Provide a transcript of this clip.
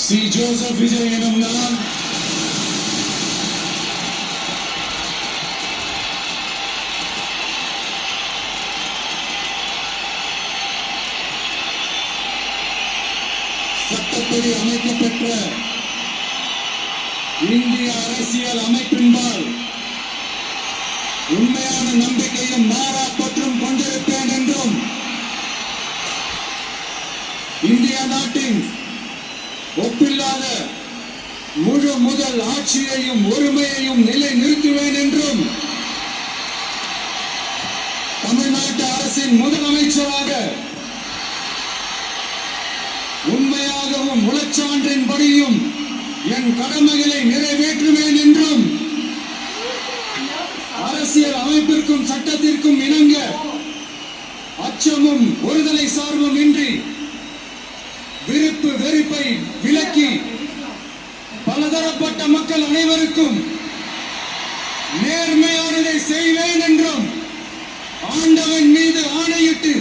C. Joseph Vijay எனும் நான் சட்டப்படி அமைக்கப்பெற்ற இந்திய அரசியல் அமைப்பின்பால் உண்மையான நம்பிக்கையும் மாறா பற்றும் கொண்டிருப்பேன் என்றும் இந்திய நாட்டின் ஒப்பில்லாத முழு முதல் ஆட்சியையும் ஒருமையையும் நிலை நிறுத்துவேன் என்றும் தமிழ்நாட்டு அரசின் முதலமைச்சராக உண்மையாகவும் உளச்சான்றின்படியும் என் கடமைகளை நிறைவேற்றுவேன் என்றும் அரசியல் அமைப்பிற்கும் சட்டத்திற்கும் இணங்க அச்சமும் ஒருதலை சார்பும் இன்றி விருப்பு வெறுப்பை விலக்கி பலதரப்பட்ட மக்கள் அனைவருக்கும் நேர்மையானதை செய்வேன் என்றும் ஆண்டவன் மீது ஆணையிட்டு